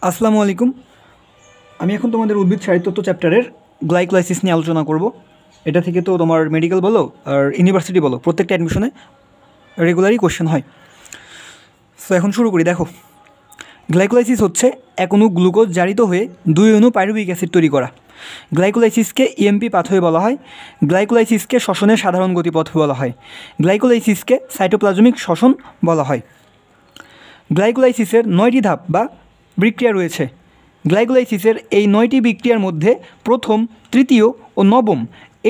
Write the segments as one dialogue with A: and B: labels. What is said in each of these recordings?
A: আসসালামু আলাইকুম। আমি এখন তোমাদের উদ্ভিদ সাহিত্যতত্ত্ব চ্যাপ্টারের গ্লাইকোলাইসিস নিয়ে আলোচনা করব। এটা থেকে তো তোমার মেডিকেল বলো আর ইউনিভার্সিটি বলো প্রত্যেকটা অ্যাডমিশনে রেগুলারই কোশ্চেন হয়। সো এখন শুরু করি। দেখো, গ্লাইকোলাইসিস হচ্ছে এক অণু গ্লুকোজ জারিত হয়ে দুই অণু পাইরুভিক অ্যাসিড তৈরি করা। গ্লাইকোলাইসিসকে ইএমপি পাথওয়ে বলা হয়। গ্লাইকোলাইসিসকে শ্বসনের সাধারণ গতিপথ বলা হয়। গ্লাইকোলাইসিসকে সাইটোপ্লাজমিক শ্বসন বলা হয়। গ্লাইকোলাইসিসের 9টি ধাপ বা বিক্রিয়া রয়েছে। গ্লাইকোলাইসিসের এই 9টি বিক্রিয়ার মধ্যে প্রথম, তৃতীয় ও নবম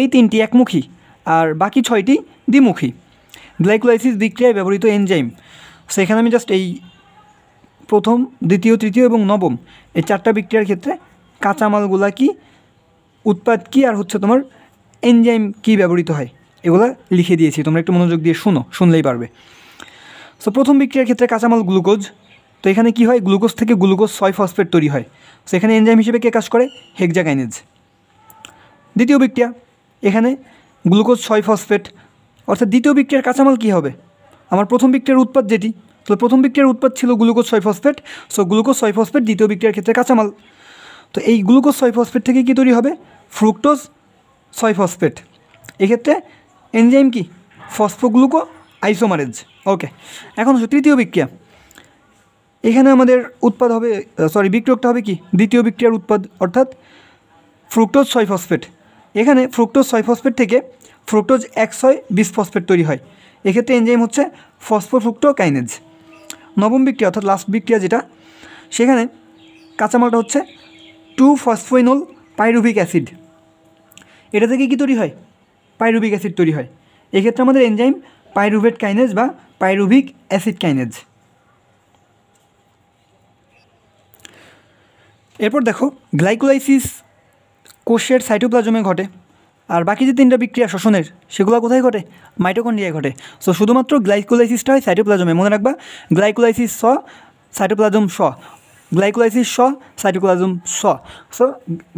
A: এই 3টি একমুখী আর বাকি 6টি দ্বিমুখী। গ্লাইকোলাইসিস বিক্রিয়ায় ব্যবহৃত এনজাইম, সেখানে আমি জাস্ট এই প্রথম, দ্বিতীয়, তৃতীয় এবং নবম এই 4টা বিক্রিয়ার ক্ষেত্রে কাঁচামালগুলা কি, উৎপাদ কী আর হচ্ছে তোমার এনজাইম কী ব্যবহৃত হয় এগুলা লিখে দিয়েছি, তোমরা একটু মনোযোগ দিয়ে শুনলেই পারবে। সো প্রথম বিক্রিয়ার ক্ষেত্রে কাঁচামাল গ্লুকোজ। তো এখানে কি হয়, গ্লুকোজ থেকে গ্লুকোজ 6 ফসফেট তৈরি হয়। সো এখানে এনজাইম হিসেবে কে কাজ করে, হেক্সাকাইনেজ। দ্বিতীয় বিক্রিয়া, এখানে গ্লুকোজ 6 ফসফেট, অর্থাৎ দ্বিতীয় বিক্রিয়ার কাঁচামাল কী হবে, আমার প্রথম বিক্রিয়ার উৎপাদ যেটি, তো প্রথম বিক্রিয়ার উৎপাদ ছিল glucose 6 phosphate. So glucose 6 phosphate দ্বিতীয় বিক্রিয়ার ক্ষেত্রে কাঁচামাল। তো এই গ্লুকোজ 6 ফসফেট থেকে কী তৈরি হবে, ফ্রুক্টোজ 6 ফসফেট। এক্ষেত্রে এনজাইম কি, ফসফোগ্লুকো আইসোমারেজ। ওকে, এখন তৃতীয় বিক্রিয়া, এখানে আমাদের উৎপাদ হবে, বিক্রিয়কটা হবে কি, দ্বিতীয় বিক্রিয়ার উৎপাদ, অর্থাৎ ফ্রুক্টোজ 6 ফসফেট। এখানে ফ্রুক্টোজ 6 ফসফেট থেকে ফ্রুক্টোজ 1,6 বিসফসফেট তৈরি হয়। এক্ষেত্রে এনজাইম হচ্ছে ফসফোফ্রুক্টোকাইনেজ। নবম বিক্রিয়া অর্থাৎ লাস্ট বিক্রিয়া যেটা, সেখানে কাঁচামালটা হচ্ছে 2-ফসফোইনল পাইরুভিক অ্যাসিড। এটা থেকে কী তৈরি হয়, পাইরুভিক অ্যাসিড তৈরি হয়। এক্ষেত্রে আমাদের এনজাইম পাইরুভেট কাইনেজ বা পাইরুভিক অ্যাসিড কাইনেজ। এরপর দেখো, গ্লাইকোলাইসিস কোষের সাইটোপ্লাজমে ঘটে, আর বাকি যে 3টা বিক্রিয়া শ্বসনের সেগুলো কোথায় ঘটে, মাইটোকন্ড্রিয়ায় ঘটে। সো শুধুমাত্র গ্লাইকোলাইসিসটা হয় সাইটোপ্লাজমে, মনে রাখবা, গ্লাইকোলাইসিস স, সাইটোপ্লাজম স, গ্লাইকোলাইসিস স, সাইটোপ্লাজম স। সো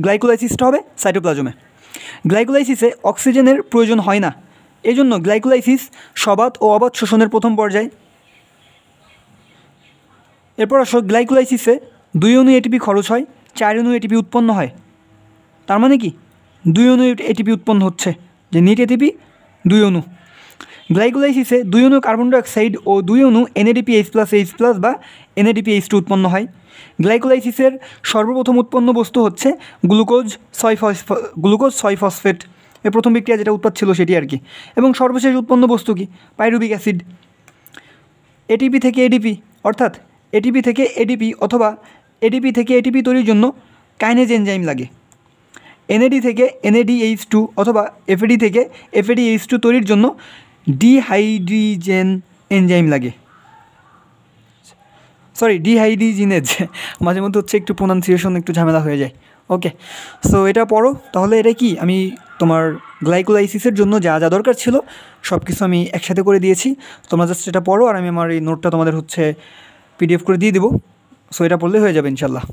A: গ্লাইকোলাইসিসটা হবে সাইটোপ্লাজমে। গ্লাইকোলাইসিসে অক্সিজেনের প্রয়োজন হয় না, এই জন্য গ্লাইকোলাইসিস সবাত ও অবাত শোষণের প্রথম পর্যায়ে। এরপর আসো, গ্লাইকোলাইসিসে 2 অণু এটিপি খরচ হয়, 4 অণু এটিপি উৎপন্ন হয়। তার মানে কি, 2 অণু এটিপি উৎপন্ন হচ্ছে, যে নিট এটিপি 2 অণু। গ্লাইকোলাইসিসে 2 অণু কার্বন ডাইঅক্সাইড ও 2 অণু NADPH+H+ বা NADPH2 উৎপন্ন হয়। গ্লাইকোলাইসিসের সর্বপ্রথম উৎপন্ন বস্তু হচ্ছে গ্লুকোজ 6 ফসফেট, এর প্রথম বিক্রিয়া যেটা উৎপাদ ছিল সেটি আর কি। এবং সর্বশেষ উৎপন্ন বস্তু কি, পাইরুভিক অ্যাসিড। এটিপি থেকে এডিপি, অর্থাৎ এটিপি থেকে এডিপি অথবা এডিপি থেকে এটিপি তৈরির জন্য কাইনেজ এনজাইম লাগে। NAD থেকে NADH2 অথবা FAD থেকে FADH2 তৈরির জন্য ডিহাইড্রিজেন এনজাইম লাগে। ডিহাইড্রিজিনেজ, মাঝে মধ্যে হচ্ছে একটু প্রোনাউন্সিয়েশন একটু ঝামেলা হয়ে যায়। ওকে, সো এটা পড়ো তাহলে। এটা কি, আমি তোমার গ্লাইকোলাইসিসের জন্য যা যা দরকার ছিল সব কিছু আমি একসাথে করে দিয়েছি, তোমরা জাস্ট এটা পড়ো, আর আমি আমার এই নোটটা তোমাদের হচ্ছে PDF করে দিয়ে দেবো। সো এটা পড়লে হয়ে যাবে ইনশাল্লাহ।